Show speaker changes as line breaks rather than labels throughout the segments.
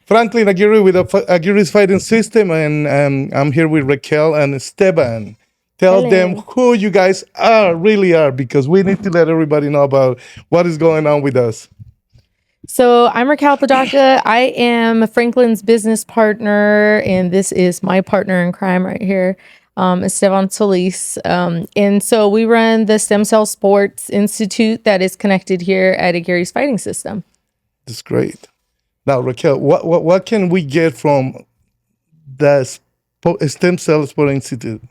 Franklin Aguirre with Aguirre's Fighting System, and I'm here with Rakel and Esteban. Tell
Hello.
them who you guys really are, because we need to let everybody know about what is going on with us.
So I'm Rakel Apodaca. I am Franklin's business partner, and this is my partner in crime right here, Esteban Solis. And so we run the Stem Cell Sports Institute that is connected here at Aguirre's Fighting System.
That's great. Now, Rakel, what can we get from the Stem Cell Sport Institute?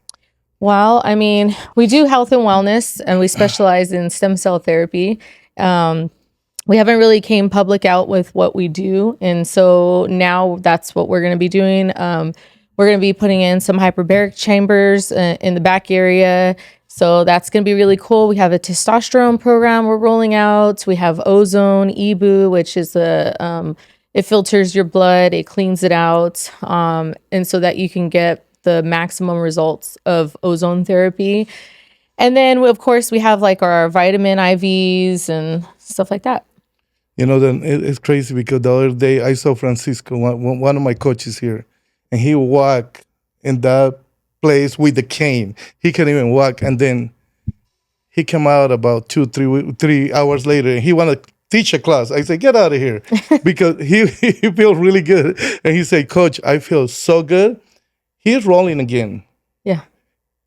Well, I mean, we do health and wellness, and we specialize in stem cell therapy. We haven't really came public out with what we do, and so now that's what we're going to be doing. We're going to be putting in some hyperbaric chambers in the back area, so that's going to be really cool. We have a testosterone program we're rolling out. We have ozone, EBU, which is it filters your blood, it cleans it out, and so that you can get the maximum results of ozone therapy. And then, of course, we have like our vitamin IVs and stuff like that.
You know, then it's crazy because the other day I saw Francisco, one of my coaches here, and he walked in that place with the cane. He can't even walk. And then he came out about 3 hours later, and he wanted to teach a class. I said, get out of here, because he feels really good. And he said, Coach, I feel so good. He's rolling again.
Yeah.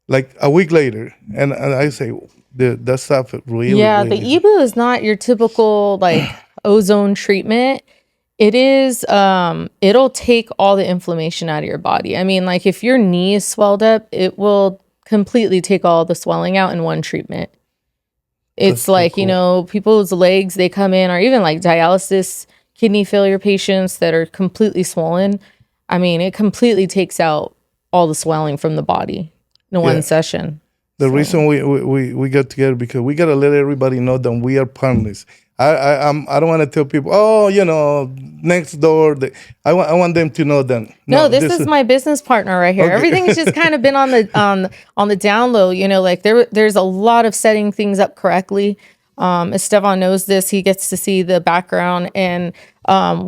Like a week later. And I say, that stuff really.
Yeah,
really
the EBU is not your typical like ozone treatment. It is, it'll take all the inflammation out of your body. I mean, like if your knee is swelled up, it will completely take all the swelling out in one treatment. It's
so
like,
cool.
you know, people's legs, they come in, or even like dialysis, kidney failure patients that are completely swollen. I mean, it completely takes out all the swelling from the body in one session.
The reason we got together, because we got to let everybody know that we are partners. I don't want to tell people, oh, you know, next door. I want them to know that.
No, this is my business partner right here.
Okay.
Everything's just kind of been on the down low. You know, like there's a lot of setting things up correctly. Esteban knows this. He gets to see the background, and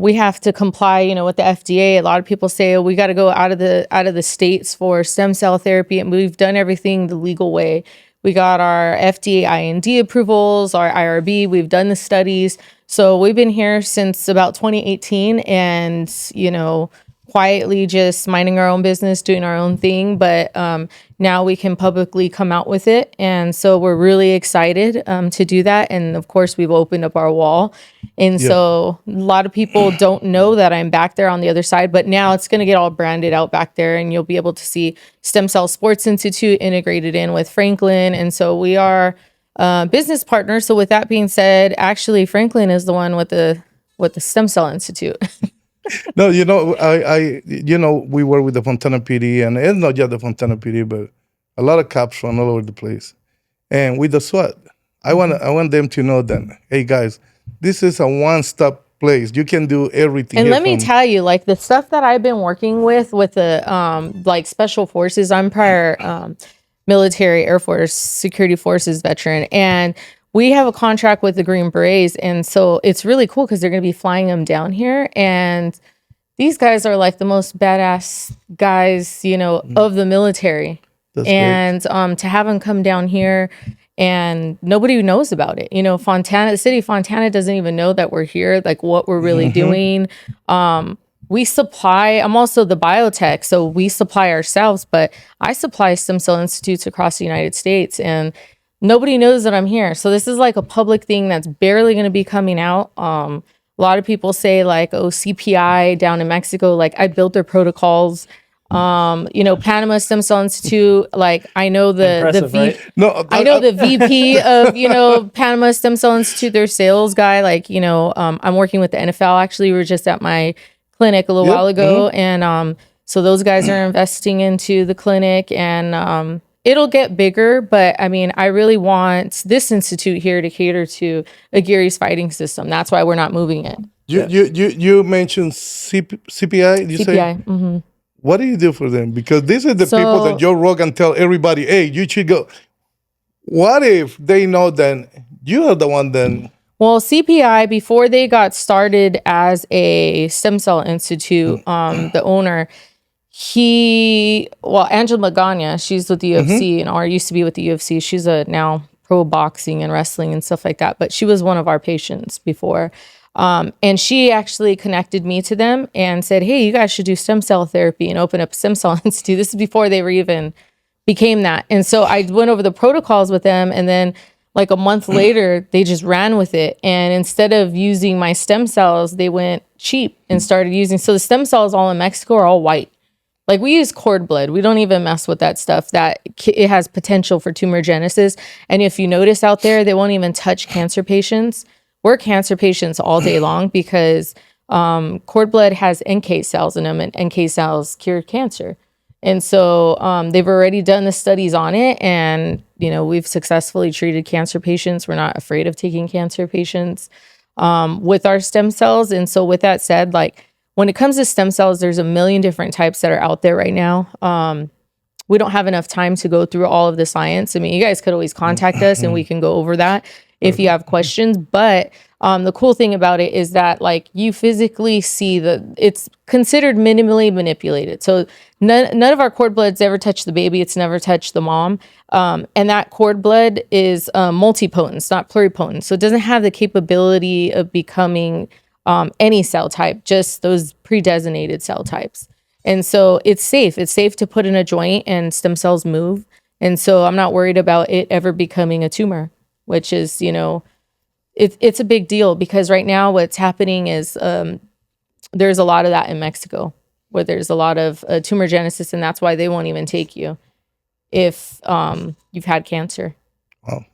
we have to comply, you know, with the FDA. A lot of people say, oh, we got to go out of the states for stem cell therapy, and we've done everything the legal way. We got our FDA IND approvals, our IRB. We've done the studies. So we've been here since about 2018, and, you know, quietly just minding our own business, doing our own thing. But now we can publicly come out with it. And so we're really excited to do that. And of course, we've opened up our wall. And so a lot of people don't know that I'm back there on the other side, but now it's going to get all branded out back there, and you'll be able to see Stem Cell Sports Institute integrated in with Franklin. And so we are business partners. So with that being said, actually Franklin is the one with the Stem Cell Institute.
No, you know, I we work with the Fontana PD, and it's not just the Fontana PD, but a lot of cops from all over the place. And with the SWAT, I want them to know that, hey guys, this is a one-stop place. You can do everything.
And let me tell you, like the stuff that I've been working with the like special forces, I'm prior military, Air Force, security forces veteran, and we have a contract with the Green Berets, and so it's really cool because they're going to be flying them down here, and these guys are like the most badass guys, you know, of the military.
That's
and to have them come down here, and nobody knows about it. You know, the city of Fontana doesn't even know that we're here, like what we're really doing. We supply, I'm also the biotech, so we supply ourselves, but I supply stem cell institutes across the United States, and nobody knows that I'm here. So this is like a public thing that's barely going to be coming out. A lot of people say like, oh, CPI down in Mexico, like I built their protocols. You know, Panama Stem Cell Institute, like I know I know the VP of, you know, Panama Stem Cell Institute, their sales guy. Like, you know, I'm working with the NFL. Actually, we were just at my clinic a little while ago. And so those guys are investing into the clinic, and it'll get bigger, but I mean, I really want this institute here to cater to Aguirre's fighting system. That's why we're not moving it.
You mentioned CPI. You
CPI.
say,
Mm-hmm.
what do you do for them? Because these are the people that Joe Rogan tell everybody, hey, you should go. What if they know that you are the one that
Well, CPI, before they got started as a stem cell institute, the owner, Angela Magana, she's with the UFC or used to be with the UFC. She's a now pro boxing and wrestling and stuff like that. But she was one of our patients before. And she actually connected me to them and said, hey, you guys should do stem cell therapy and open up a stem cell institute. This is before they were even became that. And so I went over the protocols with them, and then like a month later, they just ran with it. And instead of using my stem cells, they went cheap and started using. So the stem cells all in Mexico are all white. Like we use cord blood. We don't even mess with that stuff. That it has potential for tumor genesis. And if you notice out there, they won't even touch cancer patients. We're cancer patients all day long because cord blood has NK cells in them, and NK cells cure cancer. And so they've already done the studies on it, and we've successfully treated cancer patients. We're not afraid of taking cancer patients with our stem cells. And so with that said, like when it comes to stem cells, there's a million different types that are out there right now. We don't have enough time to go through all of the science. I mean, you guys could always contact us and we can go over that if you have questions. But the cool thing about it is that like you physically see it's considered minimally manipulated. So none of our cord bloods ever touch the baby. It's never touched the mom. And that cord blood is multipotent. It's not pluripotent. So it doesn't have the capability of becoming any cell type, just those pre-designated cell types. And so it's safe. It's safe to put in a joint and stem cells move. And so I'm not worried about it ever becoming a tumor, which is, it's a big deal because right now what's happening is there's a lot of that in Mexico where there's a lot of tumor genesis, and that's why they won't even take you if you've had cancer.
Wow.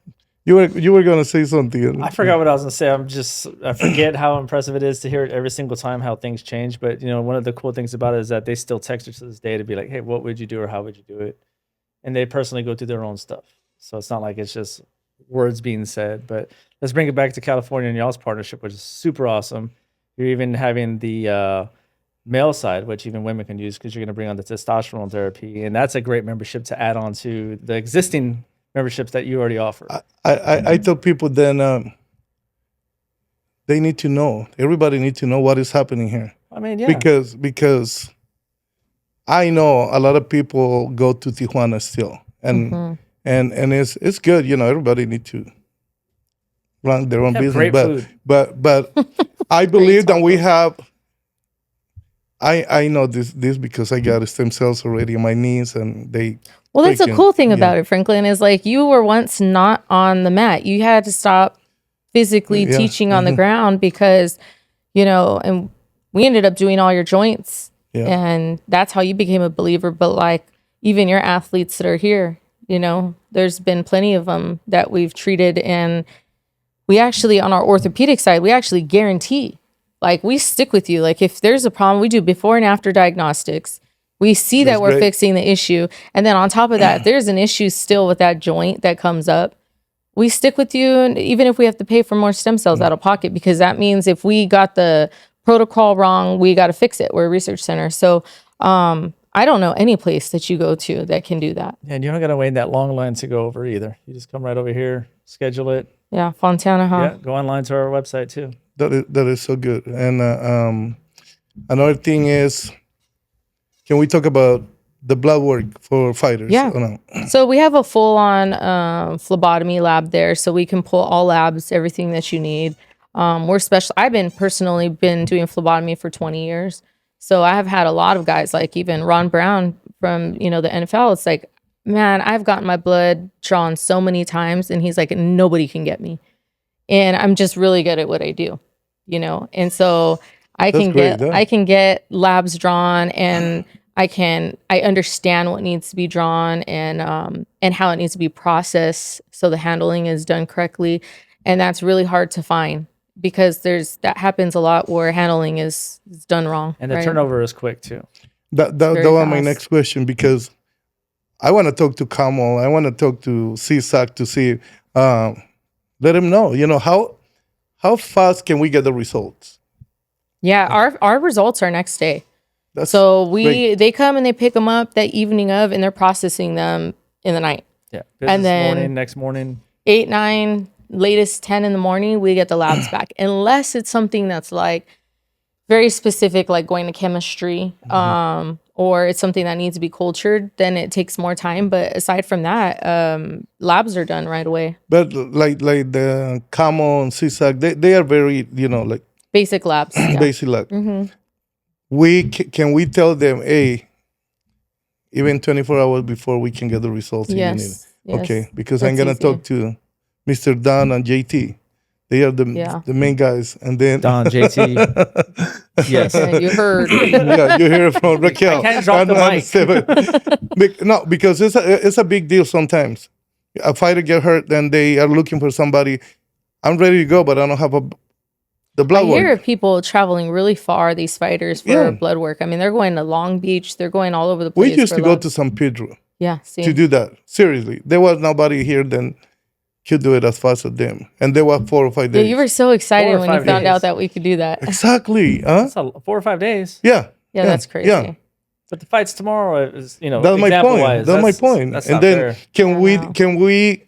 You were going to say something.
I forgot what I was going to say. I forget how impressive it is to hear it every single time how things change. But, one of the cool things about it is that they still text us to this day to be like, hey, what would you do or how would you do it? And they personally go through their own stuff. So it's not like it's just words being said. But let's bring it back to California and y'all's partnership, which is super awesome. You're even having the male side, which even women can use because you're going to bring on the testosterone therapy. And that's a great membership to add on to the existing memberships that you already offer.
I tell people then they need to know. Everybody needs to know what is happening here.
I mean, yeah.
Because I know a lot of people go to Tijuana still, and it's good. Everybody need to run their own business.
Great food.
But I believe that we have. I know this because I got stem cells already in my knees, and they.
Well, that's the cool thing about it, Franklin, is like you were once not on the mat. You had to stop physically teaching on the ground because, and we ended up doing all your joints. Yeah. And that's how you became a believer. But like even your athletes that are here, there's been plenty of them that we've treated. And we actually, on our orthopedic side, we actually guarantee, like we stick with you. Like if there's a problem, we do before and after diagnostics. We see that we're fixing the issue. And then on top of that, there's an issue still with that joint that comes up. We stick with you. And even if we have to pay for more stem cells out of pocket, because that means if we got the protocol wrong, we got to fix it. We're a research center. So I don't know any place that you go to that can do that.
And you don't got to wait in that long line to go over either. You just come right over here, schedule it.
Yeah, Fontana, huh?
Yeah, go online to our website too.
That is so good. And another thing is, can we talk about the blood work for fighters?
Yeah.
Or no?
So we have a full-on phlebotomy lab there, so we can pull all labs, everything that you need. We're special. I've personally been doing phlebotomy for 20 years. So I have had a lot of guys, like even Ron Brown from, the NFL. It's like, man, I've gotten my blood drawn so many times, and he's like, nobody can get me. And I'm just really good at what I do, And so I can get labs drawn, and I understand what needs to be drawn and how it needs to be processed so the handling is done correctly. And that's really hard to find because that happens a lot where handling is done wrong.
And the turnover is quick too.
That was my next question, because I want to talk to Kamal. I want to talk to CSAC to see, let him know, how fast can we get the results?
Yeah, our results are next day. They come and they pick them up that evening and they're processing them in the night.
Yeah.
And then
next morning.
8, 9, latest 10 in the morning, we get the labs back. Unless it's something that's like very specific, like going to chemistry, or it's something that needs to be cultured, then it takes more time. But aside from that, labs are done right away.
But like the Camo and CSAC, they are very, like
Basic labs. Yeah.
basic lab. Can we tell them, hey, even 24 hours before we can get the results if you need it?
Yes.
Okay, because
That's
I'm gonna
easy.
talk to Mr. Don and JT. They are the main guys, and then
Don, JT. Yes.
Yeah, you heard.
yeah, you hear it from Rakel.
I can't drop the mic.
No, because it's a big deal sometimes. A fighter get hurt, then they are looking for somebody. I'm ready to go, but I don't have the blood
I
work.
hear of people traveling really far, these fighters, for blood work. I mean, they're going to Long Beach. They're going all over the place.
We used
for
to go
labs.
to San Pedro
Yeah, see.
to do that. Seriously, there was nobody here then could do it as fast as them, and they were 4 or 5
Yeah,
days.
you were so excited
4 or
when you
5
found
days.
out that we could do that.
Exactly, huh?
That's 4 or 5 days.
Yeah,
Yeah, that's crazy.
Yeah.
But the fight's tomorrow is,
That's my
example
point.
wise,
That's my point.
That's
And
not
then
fair.
can we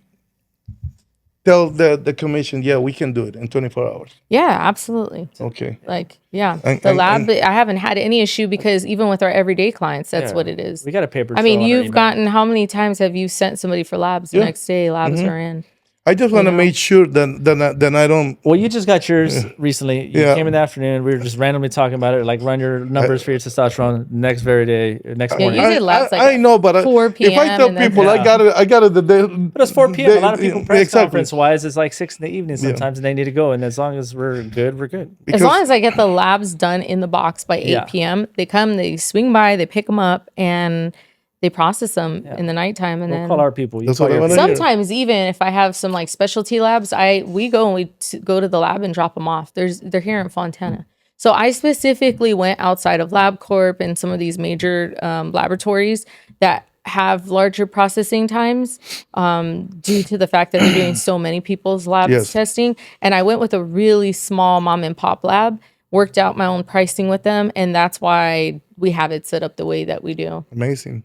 tell the commission, yeah, we can do it in 24 hours?
Yeah, absolutely.
Okay.
Like, yeah,
And-
the
and-
lab,
and-
I haven't had any issue because even with our everyday clients, that's
Yeah.
what it is.
We got a paper.
I mean,
trail on our
you've
email.
gotten, how many times have you sent somebody for labs? The
Yeah.
next day, labs are in.
I just want to
know?
make sure that I don't.
Well, you just got yours recently. You
Yeah.
came in the afternoon. We were just randomly talking about it. Like, run your numbers for your testosterone next very day, next
Yeah,
morning.
you did labs like
I know, but
4
if I
p.m.
tell
and then-
people
Yeah.
I got it the day.
But it's 4 p.m. A lot of people press
Exactly.
conference wise, it's like 6 in the evening sometimes, and they need to go. And as long as we're good, we're good.
As long as I get the labs done in the box by 8
Yeah.
p.m., they come, they swing by, they pick them up, and they process them in the nighttime. And
We'll
then
call our people. You
That's
call
what I
your
wanna
people.
hear.
sometimes even if I have some like specialty labs, we go to the lab and drop them off. They're here in Fontana. So I specifically went outside of LabCorp and some of these major laboratories that have larger processing times due to the fact that they're doing so many people's labs
Yes.
testing. And I went with a really small mom and pop lab, worked out my own pricing with them, and that's why we have it set up the way that we do.
Amazing.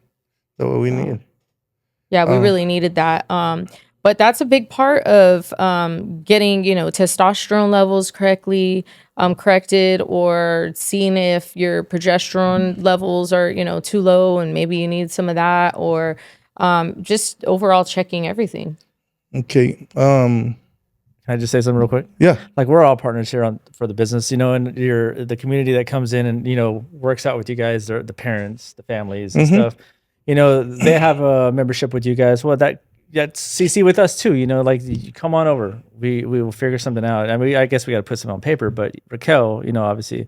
That's what we need.
Yeah, we really needed that. But that's a big part of getting, testosterone levels correctly corrected, or seeing if your progesterone levels are, too low and maybe you need some of that, or just overall checking everything.
Okay.
Can I just say something real quick?
Yeah.
Like, we're all partners here for the business, and the community that comes in and works out with you guys, the parents, the families and stuff. They have a membership with you guys. Well, that's CC with us too. Like, you come on over. We will figure something out. I mean, I guess we got to put something on paper. But Rakel, obviously,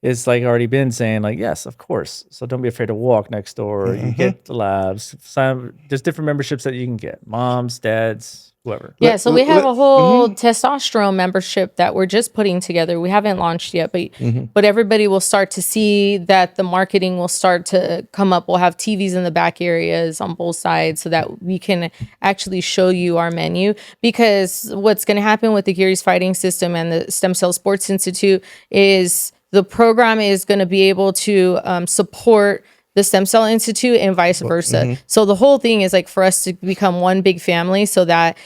is like already been saying like, yes, of course. So don't be afraid to walk next door. You get the labs. There's different memberships that you can get. Moms, dads, whoever.
Yeah, so we have a whole testosterone membership that we're just putting together. We haven't launched yet, but everybody will start to see that the marketing will start to come up. We'll have TVs in the back areas on both sides so that we can actually show you our menu. Because what's going to happen with the Aguirre's Fighting System and the Stem Cell Sports Institute is the program is going to be able to support the Stem Cell Institute and vice versa. So the whole thing is like for us to become one big family so that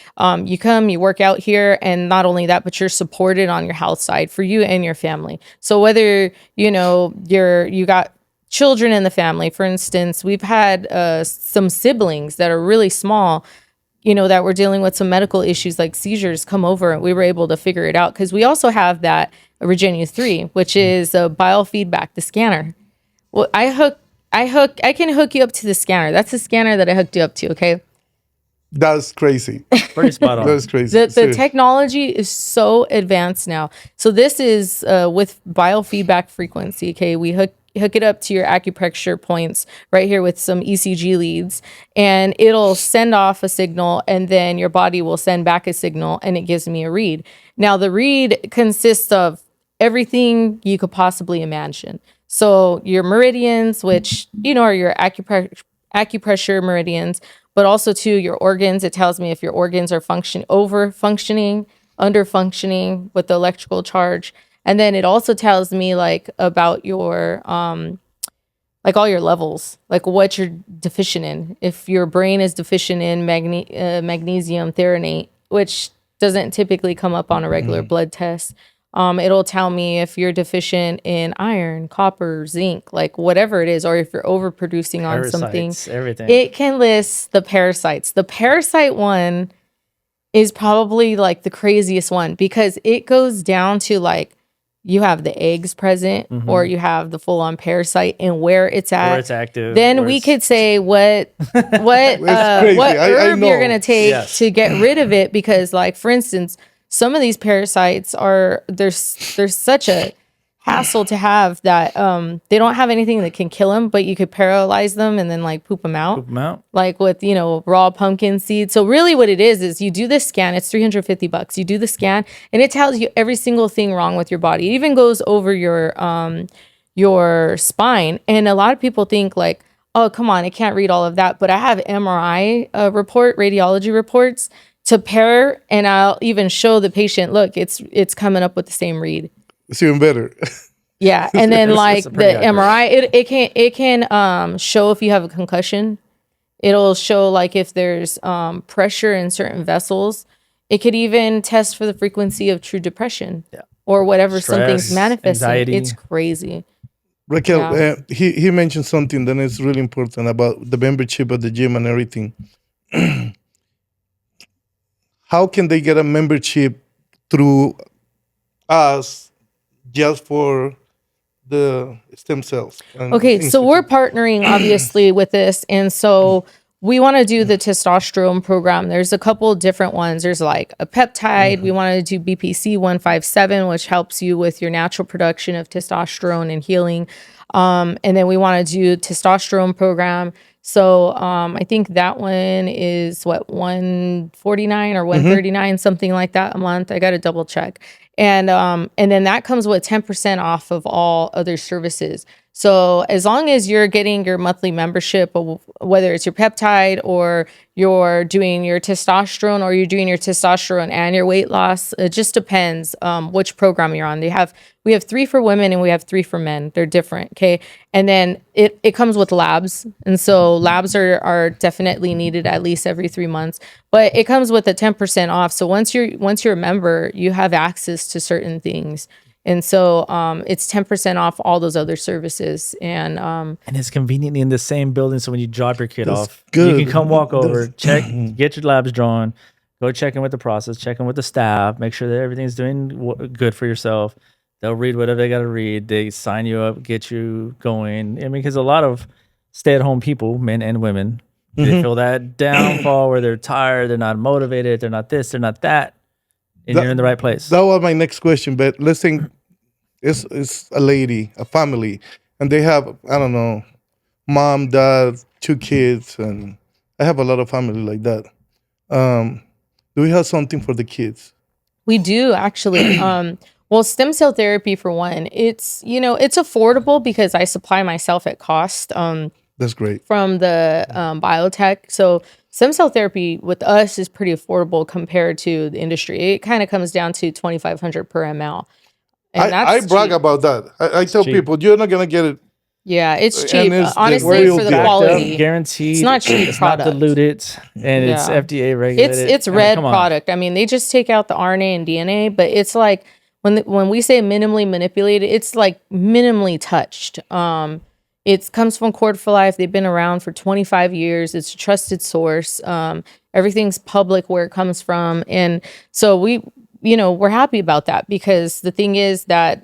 you come, you work out here, and not only that, but you're supported on your health side for you and your family. So whether, you got children in the family, for instance, we've had some siblings that are really small, that were dealing with some medical issues like seizures come over, and we were able to figure it out because we also have that Regenerative 3, which is a biofeedback, the scanner. Well, I can hook you up to the scanner. That's the scanner that I hooked you up to, okay?
That's crazy.
Pretty spot on.
That's crazy.
The
Seriously.
technology is so advanced now. So this is with biofeedback frequency, okay? We hook it up to your acupressure points right here with some ECG leads, and it'll send off a signal, and then your body will send back a signal, and it gives me a read. Now, the read consists of everything you could possibly imagine. So your meridians, which, are your acupressure meridians, but also too your organs. It tells me if your organs are over functioning, under functioning with the electrical charge. And then it also tells me like about your, like all your levels, like what you're deficient in. If your brain is deficient in magnesium threonate, which doesn't typically come up on a regular blood test. It'll tell me if you're deficient in iron, copper, zinc, like whatever it is, or if you're overproducing on something.
Parasites, everything.
It can list the parasites. The parasite one is probably like the craziest one because it goes down to like you have the eggs present or you have the full on parasite and where it's at.
Where it's active.
Then we could say what
crazy.
what
I
herb you're
know.
gonna take
Yes.
to get rid of it because, like, for instance, some of these parasites are there's such a hassle to have that they don't have anything that can kill them, but you could paralyze them and then like poop them out.
Poop 'em out.
Like with, raw pumpkin seeds. So really what it is you do this scan, it's $350. You do the scan and it tells you every single thing wrong with your body. It even goes over your spine. And a lot of people think like, oh, come on, I can't read all of that. But I have MRI radiology reports to pair, and I'll even show the patient, look, it's coming up with the same read.
It's even better.
Yeah, and then like the
pretty accurate.
MRI, it can show if you have a concussion. It'll show like if there's pressure in certain vessels. It could even test for the frequency of true depression or whatever something's
Stress,
manifesting.
anxiety.
It's crazy.
Raquel, he mentioned something that is really important about the membership at the gym and everything. How can they get a membership through us just for the stem cells?
Okay, so we're partnering obviously with this, and so we want to do the testosterone program. There's a couple different ones. There's like a peptide. We want to do BPC 157, which helps you with your natural production of testosterone and healing. And then we want to do testosterone program. So I think that one is what, 149 or 139, something like that a month. I got to double check. And then that comes with 10% off of all other services. So as long as you're getting your monthly membership, whether it's your peptide or you're doing your testosterone or you're doing your testosterone and your weight loss, it just depends which program you're on. We have 3 for women and we have 3 for men. They're different, okay? And then it comes with labs. And so labs are definitely needed at least every 3 months. But it comes with a 10% off. So once you're a member, you have access to certain things. And so it's 10% off all those other services. And
it's conveniently in the same building. So when you drop your kid off,
good.
you can come walk over, check, get your labs drawn, go check in with the process, check in with the staff, make sure that everything's doing good for yourself. They'll read whatever they got to read. They sign you up, get you going. I mean, because a lot of stay-at-home people, men and women, they feel that downfall where they're tired, they're not motivated, they're not this, they're not that. And you're in the right place.
That was my next question, but let's think it's a lady, a family, and they have, I don't know, mom, dad, 2 kids, and I have a lot of family like that. Do we have something for the kids?
we do actually. Well, stem cell therapy for one, it's affordable because I supply myself at cost.
That's great.
From the biotech. So stem cell therapy with us is pretty affordable compared to the industry. It kind of comes down to $2,500 per ml. And
I brag
cheap.
about that. I tell
cheap.
people, you're not going to get it.
Yeah, it's
And
cheap.
it's the
Honestly,
real
for the
deal.
quality.
Guaranteed.
It's not cheap
It's
product.
not diluted, and it's
Yeah.
FDA regulated.
It's
I mean,
red
come on.
product. I mean, they just take out the RNA and DNA, but it's like when we say minimally manipulated, it's like minimally touched. It comes from Cord for Life. They've been around for 25 years. It's a trusted source. Everything's public where it comes from, and so we're happy about that because the thing is that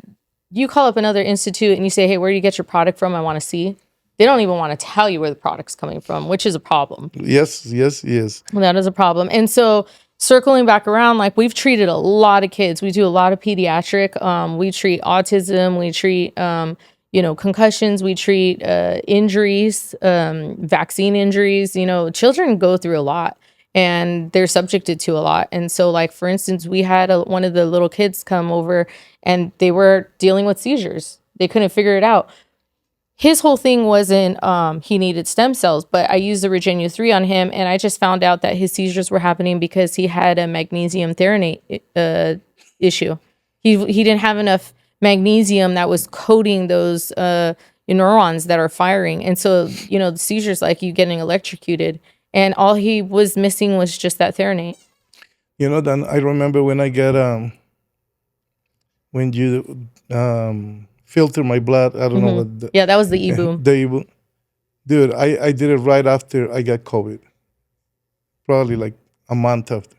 you call up another institute and you say, "Hey, where do you get your product from? I want to see." They don't even want to tell you where the product's coming from, which is a problem.
Yes.
Well, that is a problem. And so circling back around, like we've treated a lot of kids. We do a lot of pediatric. We treat autism. We treat, concussions. We treat injuries, vaccine injuries. Children go through a lot and they're subjected to a lot. And so like, for instance, we had one of the little kids come over and they were dealing with seizures. They couldn't figure it out. His whole thing wasn't he needed stem cells, but I used the Regenu 3 on him, and I just found out that his seizures were happening because he had a magnesium threonate issue. He didn't have enough magnesium that was coating those neurons that are firing, and so the seizures like you getting electrocuted, and all he was missing was just that threonate.
Then I remember when I get when you filter my blood. I don't know what
Yeah, that was the e-boom.
dude. I did it right after I got COVID. Probably like a month after.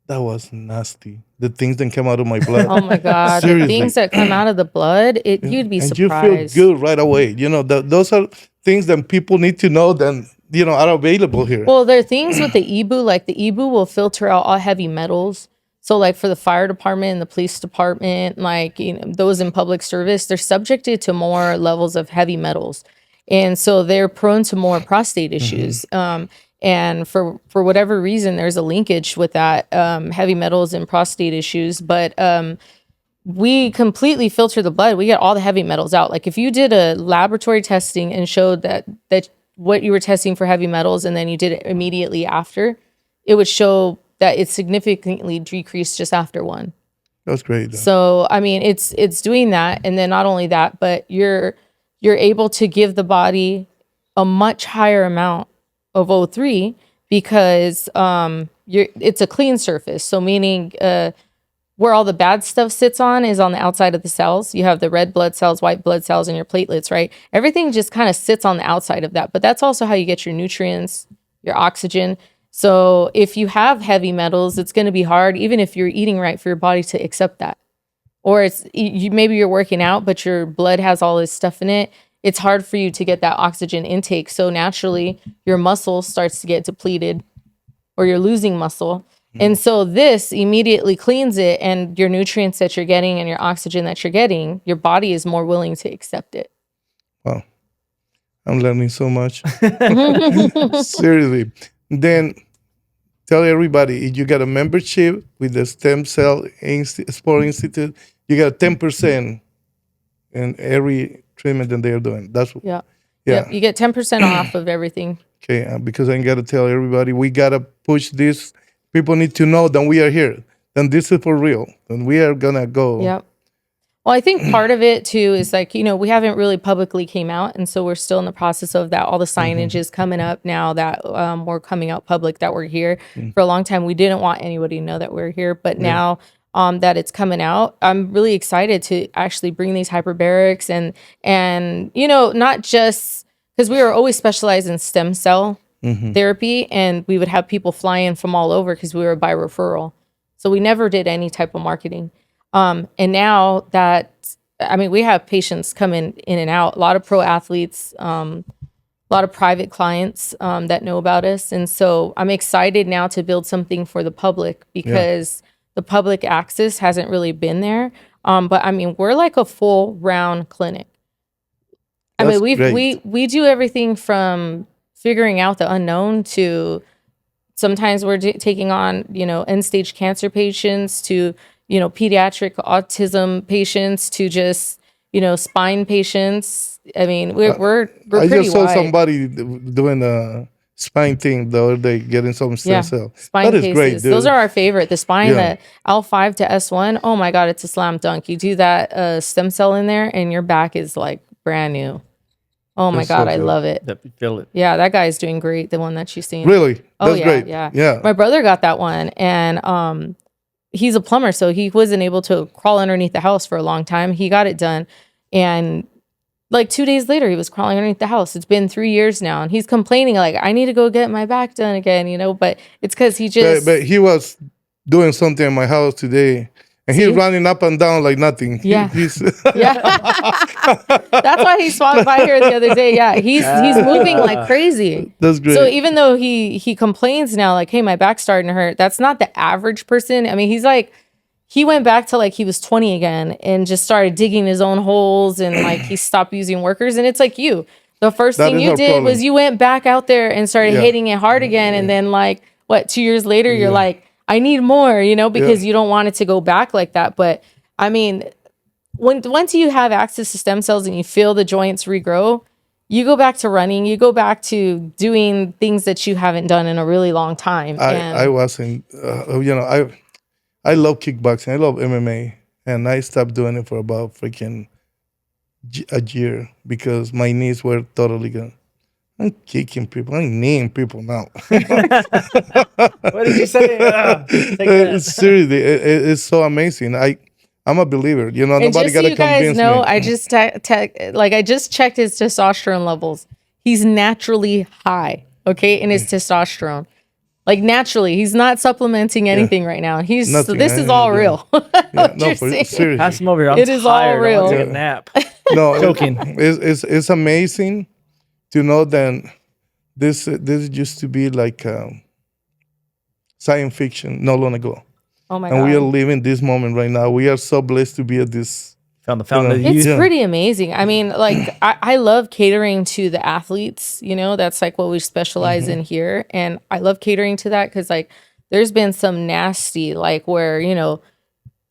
That was nasty. The things that came out of my blood.
Oh my God. The
Seriously.
things that come out of the blood, you'd be
And
surprised.
you feel good right away. Those are things that people need to know that, are available here.
Well, there are things with the e-boo, like the e-boo will filter out all heavy metals. So like for the fire department and the police department, like, those in public service, they're subjected to more levels of heavy metals. And so they're prone to more prostate issues. And for whatever reason, there's a linkage with that, heavy metals and prostate issues. But we completely filter the blood. We get all the heavy metals out. Like if you did a laboratory testing and showed that what you were testing for heavy metals, and then you did it immediately after, it would show that it significantly decreased just after one.
That's great. Though.
So, I mean, it's doing that. And then not only that, but you're able to give the body a much higher amount of O3 because it's a clean surface. So meaning where all the bad stuff sits is on the outside of the cells. You have the red blood cells, white blood cells, and your platelets, right? Everything just kind of sits on the outside of that. But that's also how you get your nutrients, your oxygen. So if you have heavy metals, it's going to be hard, even if you're eating right, for your body to accept that. Or maybe you're working out, but your blood has all this stuff in it. It's hard for you to get that oxygen intake. So naturally, your muscle starts to get depleted, or you're losing muscle. And so this immediately cleans it, and your nutrients that you're getting and your oxygen that you're getting, your body is more willing to accept it.
Wow. I'm learning so much. Seriously. Then tell everybody, if you got a membership with the Stem Cell Sport Institute, you got 10% in every treatment that they're doing. That's
yeah. Yep. You get 10% off of everything.
Okay, because I got to tell everybody, we got to push this. People need to know that we are here. Then this is for real. And we are going to go.
Yep. Well, I think part of it too is like, we haven't really publicly came out. And so we're still in the process of that. All the signage is coming up now that we're coming out public that we're here. For a long time, we didn't want anybody to know that we're here. But now that it's coming out, I'm really excited to actually bring these hyperbarics and not just because we were always specialized in stem cell therapy, and we would have people fly in from all over because we were by referral. So we never did any type of marketing. And now that, we have patients coming in and out, a lot of pro athletes, a lot of private clients that know about us. And so I'm excited now to build something for the public because the public access hasn't really been there. But we're like a full round clinic. We do everything from figuring out the unknown to sometimes we're taking on, end stage cancer patients to, pediatric autism patients to just, spine patients. We're pretty wide.
I just saw somebody doing a spine thing the other day, getting some stem cell.
Spine
that is
cases.
great, dude.
Those are our favorite. The spine, the L5 to S1. Oh my God, it's a slam dunk. You do that stem cell in there and your back is like brand new. Oh my God, I love it.
Yep, you feel it.
Yeah, that guy's doing great. The one that you've seen.
Really?
Oh,
That's great.
Yeah. My brother got that one, and he's a plumber, so he wasn't able to crawl underneath the house for a long time. He got it done, and like 2 days later, he was crawling underneath the house. It's been 3 years now, and he's complaining like, "I need to go get my back done again," But it's because he just.
But he was doing something in my house today. And he's running up and down like nothing.
Yeah.
He's
Yeah. That's why he swapped by here the other day. Yeah. He's moving like crazy.
That's great.
So even though he complains now, like, hey, my back's starting to hurt, that's not the average person. He's like, he went back to like he was 20 again and just started digging his own holes and like he stopped using workers. And it's like you. The first thing you did was you went back out there and started hitting it hard again. And then like, 2 years later, you're like, I need more, because you don't want it to go back like that. But once you have access to stem cells and you feel the joints regrow, you go back to running, you go back to doing things that you haven't done in a really long time.
I wasn't, I love kickboxing, I love MMA, and I stopped doing it for about freaking a year because my knees were totally gone. I'm kicking people. I'm kneeing people now.
What did you say? Take that.
Seriously, it's so amazing. I'm a believer. You know,
And
nobody
just so
gotta
you guys
convince
know,
me.
I just I just checked his testosterone levels. He's naturally high, okay, in his testosterone. Like naturally, he's not supplementing anything right now.
Nothing.
This is all real.
Yeah, no,
You're
for
saying.
seriously.
Pass him over here. I'm
It is all
tired. I want to
real.
take a nap.
No,
Joking.
It's amazing to know that this used to be like science fiction not long ago,
Oh my
and we are
god.
living this moment right now. We are so blessed to be at this.
Found the fountain of
You know,
youth.
It's
Yeah.
pretty amazing. I mean, like I love catering to the athletes, you know, that's like what we specialize in here. And I love catering to that because like there's been some nasty, like where, you know,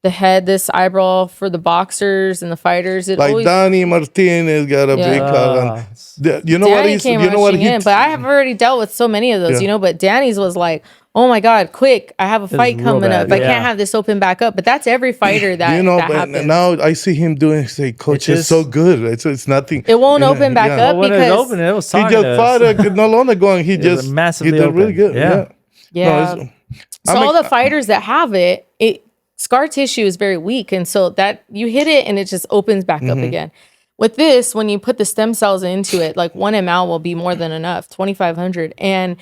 this eyebrow for the boxers and the fighters. It
Like
always
Danny Martinez got a big cut.
Ah,
You know what
Danny
he's,
came
you know what
rushing
he,
in, but I have already dealt with so many of those,
Yeah.
you know. But Danny's was like, "Oh my god, quick! I have a fight
real
coming
bad,
up. I
yeah.
can't have this open back up." But that's every fighter that
you know,
that
but
happens.
now I see him doing. Say, coach is
just-
so good. It's nothing.
It won't
you know,
open back
yeah.
up
well, when it was
because
open, it was
He
talking
just
to
fought
us.
not long ago, and he
was
just
massively
he did really
open.
good.
Yeah.
yeah.
No,
So all the fighters that have it, scar tissue is very weak, and so that you hit it and it just opens back up again. With this, when you put the stem cells into it, like 1 ml will be more than enough, 2,500, and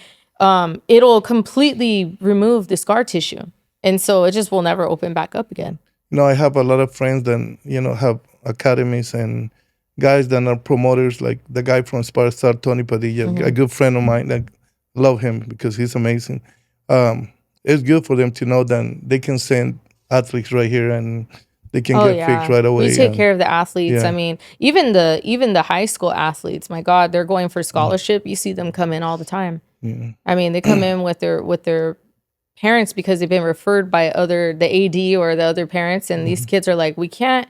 it'll completely remove the scar tissue, and so it just will never open back up again.
I have a lot of friends that have academies and guys that are promoters, like the guy from Star, Tony Padilla, a good friend of mine. That love him because he's amazing. It's good for them to know that they can send athletes right here and they can get fixed right away.
We take
and-
care of the athletes.
yeah.
I mean, even the high school athletes. My God, they're going for scholarship. You see them come in all the time. I mean, they come in with their parents because they've been referred by the AD or the other parents, and these kids are like, we have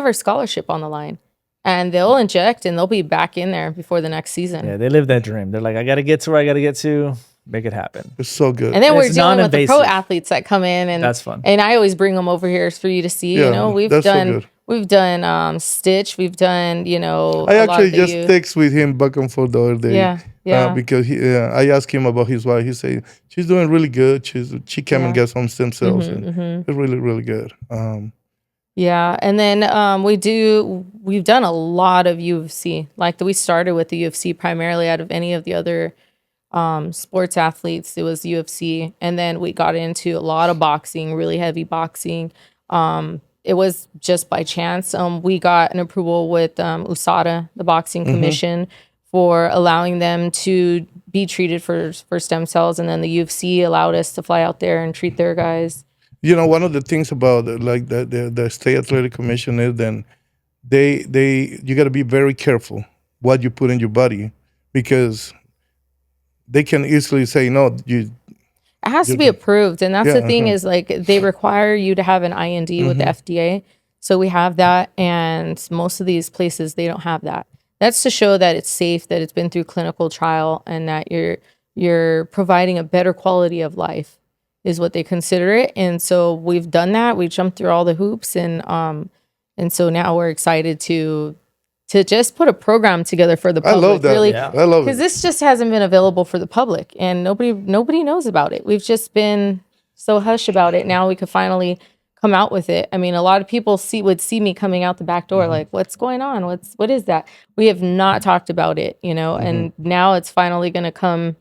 our scholarship on the line, and they'll inject and they'll be back in there before the next season.
Yeah, they live that dream. They're like, I got to get to where I got to get to. Make it happen.
It's so good.
And then we're
It's
dealing with the pro
non-invasive.
athletes that come in, and
That's fun.
And I always bring them over here for you to see.
Yeah,
You know, we've
that's so
done
good.
Stitch. We've done
I
a lot
actually
of the
just
youth.
text with him back and forth the other day.
Yeah.
Because I asked him about his wife. He said she's doing really good. She came and got some stem cells, and it's really, really good.
Yeah, and then we've done a lot of UFC. Like we started with the UFC primarily out of any of the other sports athletes. It was UFC, and then we got into a lot of boxing, really heavy boxing. It was just by chance. We got an approval with USADA, the Boxing Commission, for allowing them to be treated for stem cells, and then the UFC allowed us to fly out there and treat their guys.
One of the things about like the State Athletic Commission is then you got to be very careful what you put in your body because they can easily say no.
It has to be approved, and that's the thing is like they require you to have an IND with the FDA. So we have that, and most of these places they don't have that. That's to show that it's safe, that it's been through clinical trial, and that you're providing a better quality of life is what they consider it. And so we've done that. We jumped through all the hoops, and so now we're excited to just put a program together for the public.
I love that.
Really,
Yeah.
I love
because
it.
this just hasn't been available for the public, and nobody knows about it. We've just been so hush about it. Now we could finally come out with it. I mean, a lot of people would see me coming out the back door, like, "What's going on? What is that?" We have not talked about it, and now it's finally going to come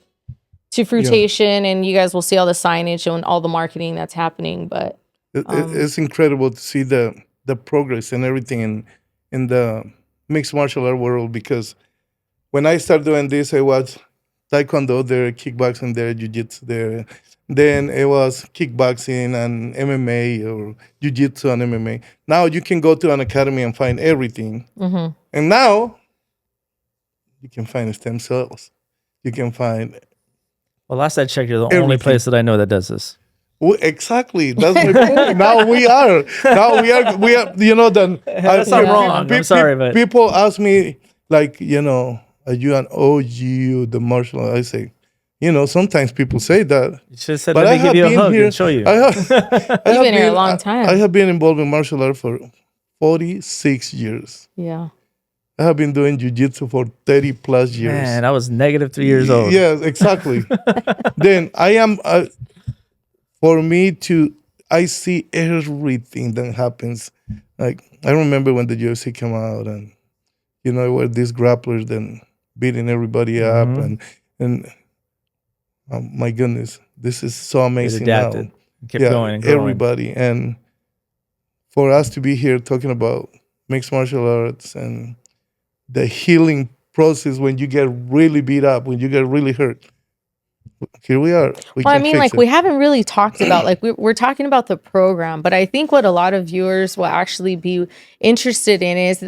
to fruition, and you guys will see all the signage and all the marketing that's happening. But
It's incredible to see the progress and everything in the mixed martial art world because when I started doing this, I was taekwondo there, kickboxing there, jiu-jitsu there. Then it was kickboxing and MMA or jiu-jitsu and MMA. Now you can go to an academy and find everything. And now you can find stem cells. You can find...
Well, last I checked, you're the only
Everything.
place that I know that does this.
Well, exactly. That's my point. Now we are.
That's not wrong. I'm sorry, but
people ask me, like, are you an OG of the martial art? I say, sometimes people say that.
you should have said,
But
let
I
me give
have
you a
been
hug
here-
and show you.
I have
you've been here a long time.
I have been involved in martial art for 46 years.
yeah.
I have been doing jiu-jitsu for 30 plus years.
Man, I was negative 3 years old.
Yeah, exactly. Then I am, for me to, I see everything that happens. Like, I remember when the UFC came out and, where these grapplers then beating everybody up and my goodness, this is so amazing now.
Kept going and growing.
Everybody. And for us to be here talking about mixed martial arts and the healing process when you get really beat up, when you get really hurt. Here we are.
Well, I mean, like, we haven't really talked about, like, we're talking about the program, but I think what a lot of viewers will actually be interested in is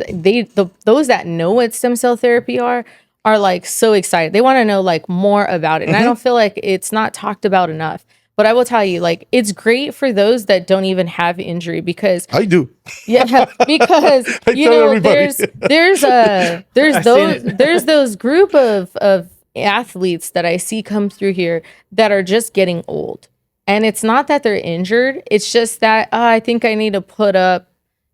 those that know what stem cell therapy are like so excited. They want to know like more about it. And I don't feel like it's not talked about enough. But I will tell you, like, it's great for those that don't even have injury because
I do.
Yeah, because there's those group of athletes that I see come through here that are just getting old. And it's not that they're injured. It's just that I think I need to put up,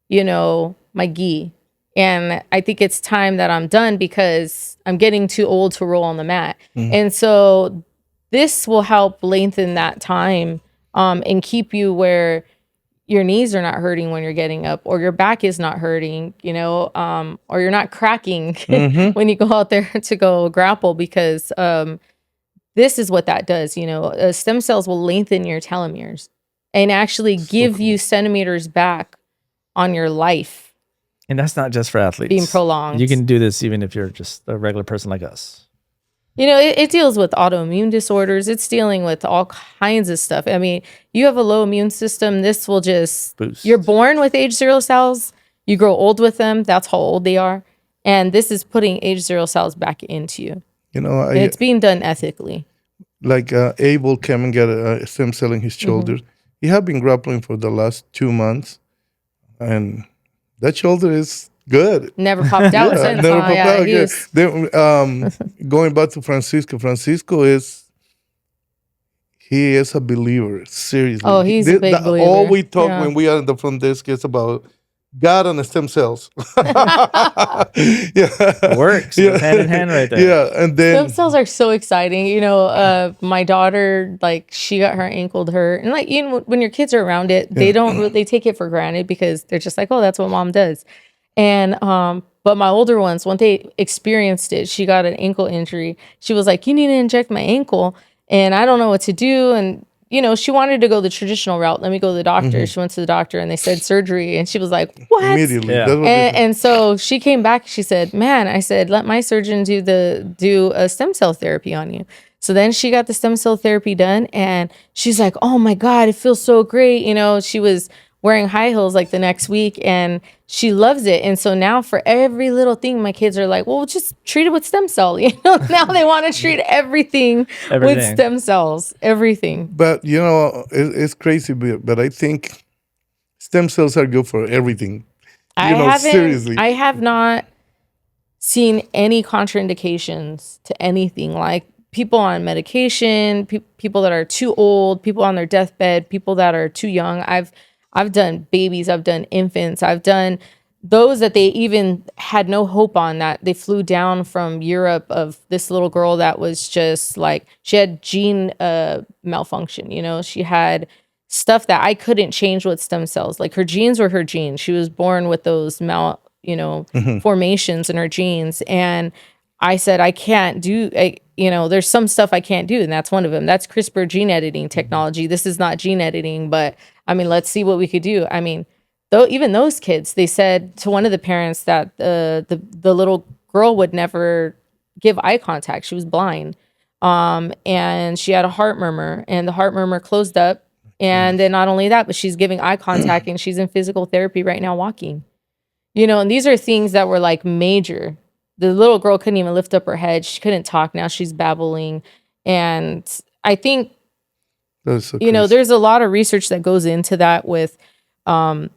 my gi. And I think it's time that I'm done because I'm getting too old to roll on the mat. And so this will help lengthen that time and keep you where your knees are not hurting when you're getting up, or your back is not hurting, or you're not cracking when you go out there to go grapple, because this is what that does. Stem cells will lengthen your telomeres and actually give you centimeters back on your life.
And that's not just for athletes.
Being prolonged.
You can do this even if you're just a regular person like us.
It deals with autoimmune disorders. It's dealing with all kinds of stuff. I mean, you have a low immune system. This will just boost. You're born with age 0 cells. You grow old with them. That's how old they are. And this is putting age 0 cells back into you. And it's being done ethically.
Like Abel came and got a stem cell in his shoulder. He had been grappling for the last 2 months. And that shoulder is good.
Never popped out since.
Never popped out. Yeah. Then, going back to Francisco. Francisco is a believer. Seriously.
Oh, he's a big believer.
All we talk when we are in the front desk is about God and the stem cells.
It works. It's hand in hand right there.
Yeah, and then
stem cells are so exciting. My daughter, like, she got her ankle hurt, and like, when your kids are around it, they take it for granted because they're just like, oh, that's what mom does. And but my older ones, when they experienced it, she got an ankle injury. She was like, you need to inject my ankle, and I don't know what to do. And she wanted to go the traditional route. Let me go to the doctor. She went to the doctor and they said surgery. And she was like, what?
Immediately.
Yeah.
And so she came back. She said, man, I said, let my surgeon do a stem cell therapy on you. So then she got the stem cell therapy done. And she's like, oh my God, it feels so great. She was wearing high heels like the next week and she loves it. And so now for every little thing, my kids are like, well, just treat it with stem cell. Now they want to treat everything with stem cells, everything.
But, it's crazy, but I think stem cells are good for everything. Seriously.
I have not seen any contraindications to anything, like people on medication, people that are too old, people on their deathbed, people that are too young. I've done babies, I've done infants, I've done those that they even had no hope on, that they flew down from Europe, of this little girl that was just like, she had gene malfunction, she had stuff that I couldn't change with stem cells. Like, her genes were her genes. She was born with those formations in her genes. And I said, I can't do, there's some stuff I can't do. And that's one of them. That's CRISPR gene editing technology. This is not gene editing, but I mean, let's see what we could do. I mean, though, even those kids, they said to one of the parents that the little girl would never give eye contact. She was blind. And she had a heart murmur, and the heart murmur closed up. And then not only that, but she's giving eye contact and she's in physical therapy right now walking. And these are things that were like major. The little girl couldn't even lift up her head. She couldn't talk. Now she's babbling. And I think,
so
there's a lot of research that goes into that with how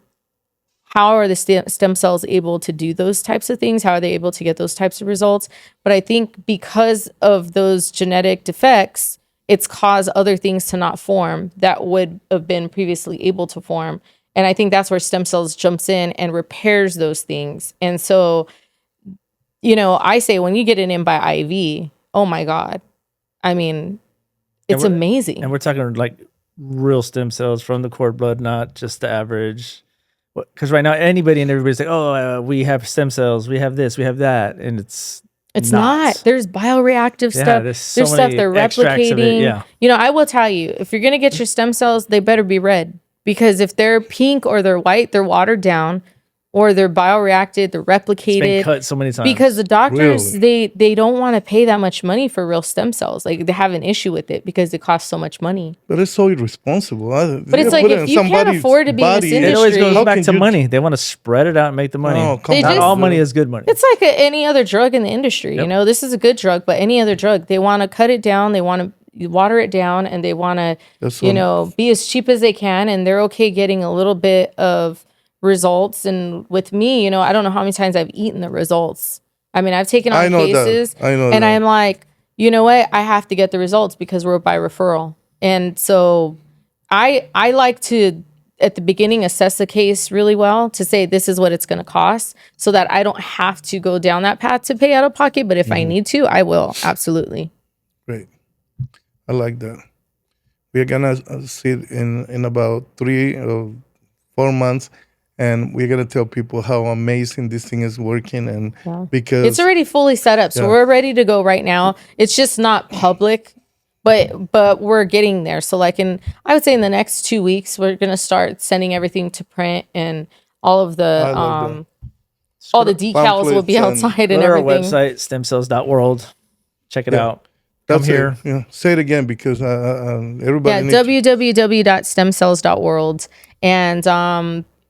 are the stem cells able to do those types of things? How are they able to get those types of results? But I think because of those genetic defects, it's caused other things to not form that would have been previously able to form. And I think that's where stem cells jumps in and repairs those things. And so I say when you get it in by IV, oh my God. I mean, it's amazing.
And we're talking like real stem cells from the cord blood, not just the average. Because right now, anybody and everybody's like, oh, we have stem cells, we have this, we have that. And it's
not. There's bioreactive stuff.
There's
stuff they're replicating.
Yeah.
I will tell you, if you're going to get your stem cells, they better be red. Because if they're pink or they're white, they're watered down. Or they're bioreacted, they're replicated.
It's been cut so many times.
Because the doctors, they don't want to pay that much money for real stem cells. Like, they have an issue with it because it costs so much money.
But it's so irresponsible.
But it's like, if you can't afford to be in this industry...
It always goes back to money. They want to spread it out and make the money. Not all money is good money.
It's like any other drug in the industry. Yep. This is a good drug, but any other drug, they want to cut it down. They want to water it down, and they want to, be as cheap as they can. And they're okay getting a little bit of results. And with me, I don't know how many times I've eaten the results. I mean, I've taken on cases and I'm like, you know what? I have to get the results because we're by referral. And so I like to, at the beginning, assess the case really well to say this is what it's going to cost so that I don't have to go down that path to pay out of pocket. But if I need to, I will. Absolutely.
Great. I like that. We're going to see it in about 3 or 4 months. And we're going to tell people how amazing this thing is working. And because
it's already fully set up. So we're ready to go right now. It's just not public, but we're getting there. So I would say in the next 2 weeks, we're going to start sending everything to print, and all of the, all the decals will be outside and everything.
Our website, stemcells.world. Check it out. Come here.
Say it again because everybody.
www.stemcells.world.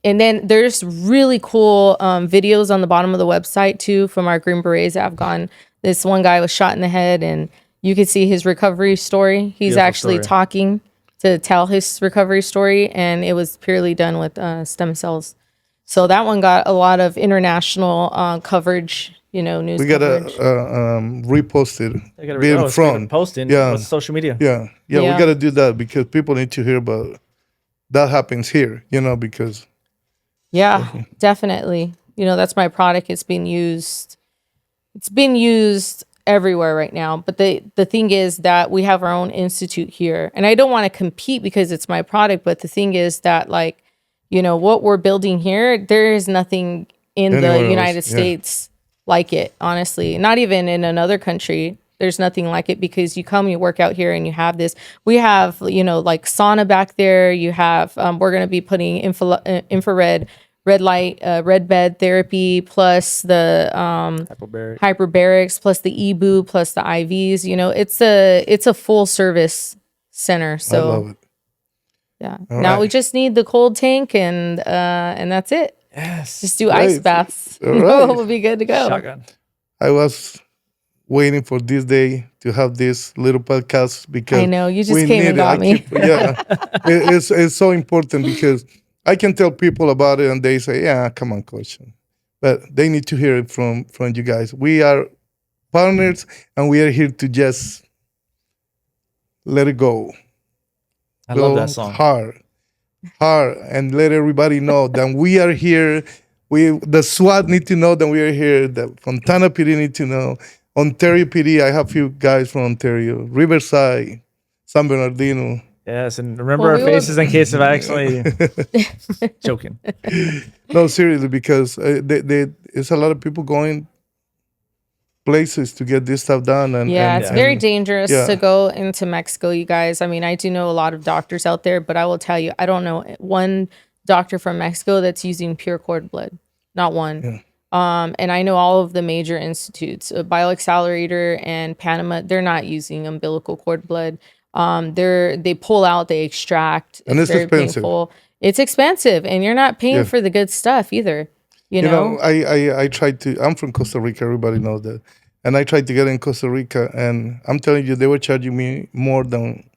And then there's really cool videos on the bottom of the website too from our Green Berets that have gone. This one guy was shot in the head, and you could see his recovery story. He's actually talking to tell his recovery story, and it was purely done with stem cells. So that one got a lot of international coverage. News.
We gotta repost it. Be in front.
Posting. With social media.
Yeah. We gotta do that because people need to hear about that happens here. Because.
Yeah, definitely. That's my product. It's being used. It's being used everywhere right now. But the thing is that we have our own institute here, and I don't want to compete because it's my product. But the thing is that, what we're building here, there is nothing in the United States like it. Honestly, not even in another country. There's nothing like it because you come, you work out here, and you have this. We have, like sauna back there. You have, we're going to be putting infrared, red light, red bed therapy, plus the hyperbarics, plus the EBOO, plus the IVs. It's a full service center. So,
I love it.
Yeah. All now we just need the cold tank, and that's it.
Yes.
Just do ice baths. We'll be good to go.
Shotgun.
I was waiting for this day to have this little podcast because
I know you just came and got me.
It's so important because I can tell people about it and they say, "Yeah, come on, coach," but they need to hear it from you guys. We are partners and we are here to just let it go.
I love that song.
Hard, and let everybody know that we are here. The SWAT need to know that we are here. The Fontana PD need to know. Ontario PD, I have a few guys from Ontario, Riverside, San Bernardino.
Yes, and remember our faces in case of actually joking.
No, seriously, because it's a lot of people going places to get this stuff done.
It's very dangerous to go into Mexico, you guys. I mean, I do know a lot of doctors out there, but I will tell you, I don't know one doctor from Mexico that's using pure cord blood. Not one. Yeah. And I know all of the major institutes, BioAccelerator and Panama, they're not using umbilical cord blood. They pull out, they extract.
And it's very expensive.
Painful. It's expensive, and you're not paying for the good stuff either. You know,
I tried to. I'm from Costa Rica. Everybody knows that. And I tried to get in Costa Rica, and I'm telling you, they were charging me more than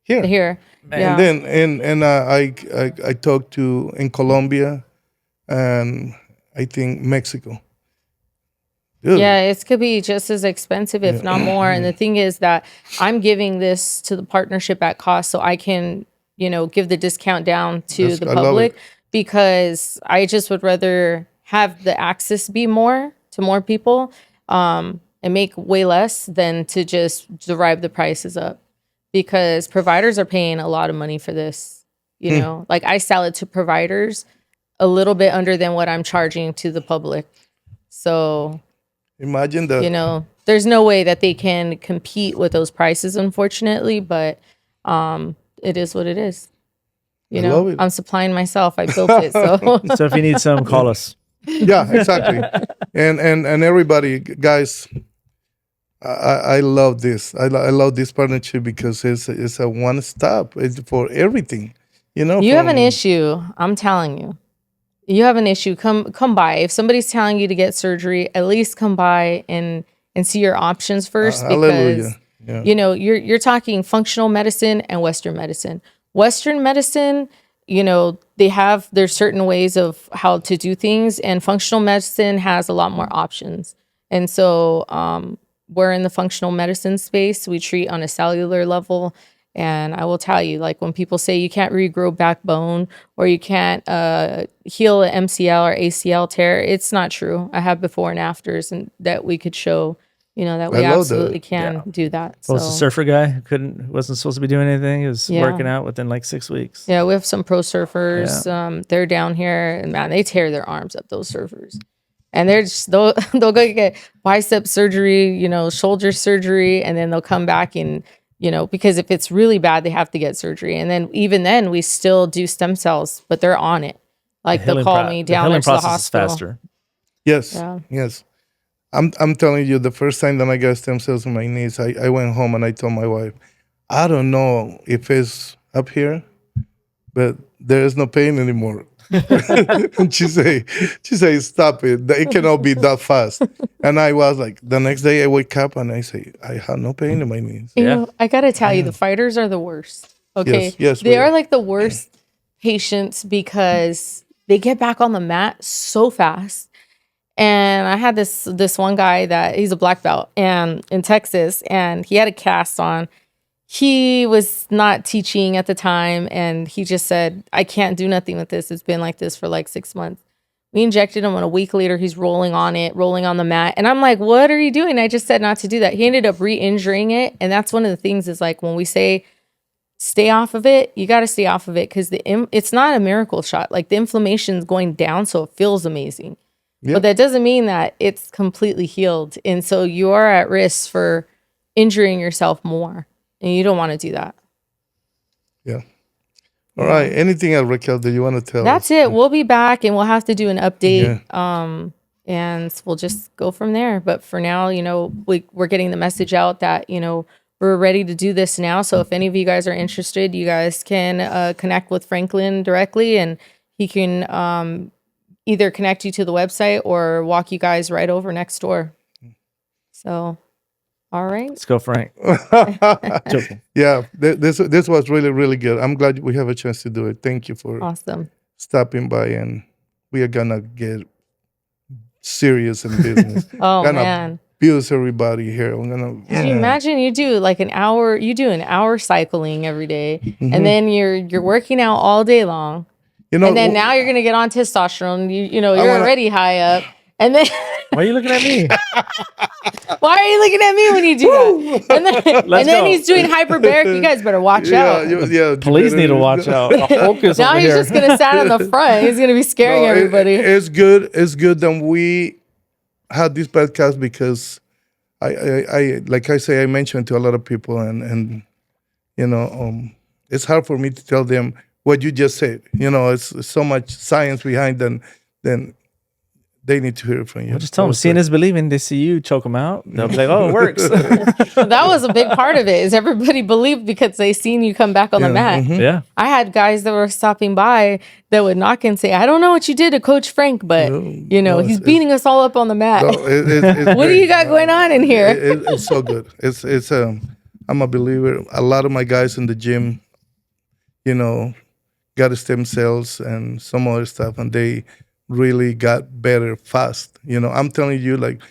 here.
Here,
and then I talked to in Colombia, and I think Mexico. Ugh.
Yeah, it could be just as expensive, if not more. And the thing is that I'm giving this to the partnership at cost, so I can, give the discount down to the public, because I just would rather have the access be more to more people. and make way less than to just drive the prices up, because providers are paying a lot of money for this. You know, like I sell it to providers a little bit under than what I'm charging to the public. So
imagine that.
You know, there's no way that they can compete with those prices, unfortunately, but it is what it is. You know, I'm supplying myself. I built it.
So if you need some, call us.
Yeah, exactly. and everybody, guys, I love this. I love this partnership because it's a one stop. It's for everything. You know,
you have an issue. I'm telling you. You have an issue. Come by. If somebody's telling you to get surgery, at least come by and see your options first, because you know you're talking functional medicine and Western medicine. Western medicine, you know, there's certain ways of how to do things, and functional medicine has a lot more options. And so we're in the functional medicine space. We treat on a cellular level. And I will tell you, like when people say you can't regrow backbone or you can't heal an MCL or ACL tear, it's not true. I have before and afters, and that we could show, you know, that we absolutely can do that.
So was the surfer guy who wasn't supposed to be doing anything. He was working out within like 6 weeks.
Yeah, we have some pro surfers. Yeah. They're down here, and man, they tear their arms up, those surfers. And they'll go get bicep surgery, you know, shoulder surgery, and then they'll come back and, you know, because if it's really bad, they have to get surgery. And then even then, we still do stem cells, but they're on it. Like they'll call me down there to the hospital. Faster.
Yes, yes. I'm telling you, the first time that I got stem cells in my knees, I went home and I told my wife, I don't know if it's up here, but there is no pain anymore. And she say, stop it. It cannot be that fast. And I was like, the next day I wake up and I say, I have no pain in my knees.
You know, I got to tell you, the fighters are the worst. Okay.
Yes,
they are like the worst patients because they get back on the mat so fast. And I had this one guy that he's a black belt and in Texas, and he had a cast on. He was not teaching at the time, and he just said, I can't do nothing with this. It's been like this for like 6 months. We injected him, and a week later, he's rolling on the mat. And I'm like, what are you doing? I just said not to do that. He ended up re-injuring it. And that's one of the things is like when we say stay off of it, you got to stay off of it because it's not a miracle shot. Like the inflammation's going down, so it feels amazing. Yep. But that doesn't mean that it's completely healed. And so you are at risk for injuring yourself more. And you don't want to do that.
Yeah. All right. Anything else, Rakel, that you want to tell
That's
us?
it. We'll be back and we'll have to do an update. Yeah. And we'll just go from there. But for now, you know, we're getting the message out that, you know, we're ready to do this now. So if any of you guys are interested, you guys can connect with Franklin directly, and he can either connect you to the website or walk you guys right over next door. So... All right.
Let's go, Frank.
Yeah, this was really, really good. I'm glad we have a chance to do it. Thank you for stopping by, and we are gonna get serious in business.
Man.
Abuse everybody here.
Can you imagine you do like an hour cycling every day, and then you're working out all day long, you know, and then now you're gonna get on testosterone. You know, you're already high up. And then
why are you looking at me?
Why are you looking at me when you do that? And then he's doing hyperbaric. You guys better watch out.
Police need to watch out.
Now he's just gonna stand on the front. He's gonna be scaring everybody.
It's good. It's good that we had this podcast because I like I say, I mentioned to a lot of people, and you know, it's hard for me to tell them what you just said. You know, it's so much science behind them. Then they need to hear it from you.
Well, just tell them, seeing is believing. They see you, choke them out. They'll be like, oh, it works.
That was a big part of it, is everybody believed because they seen you come back on the mat.
Mm-hmm. Yeah.
I had guys that were stopping by that would knock and say, I don't know what you did to Coach Frank, but, you know, he's beating us all up on the mat. What do you got going on in here?
It's so good. I'm a believer. A lot of my guys in the gym, you know, got stem cells and some other stuff, and they really got better fast. You know, I'm telling you, like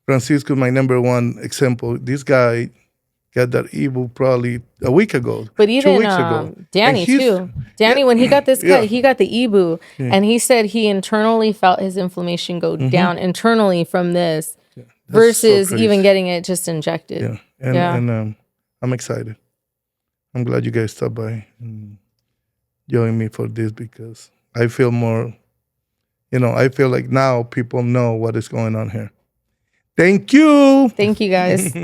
Francisco, my number one example. This guy got that Evo probably a week ago.
But even 2 weeks ago. Danny too. Danny, when he got this cut, he got the Evo, and he said he internally felt his inflammation go down internally from this. versus
crazy.
even getting it just injected.
Yeah, and I'm excited. I'm glad you guys stopped by and joined me for this because I feel more. I feel like now people know what is going on here. Thank you.
Thank you guys.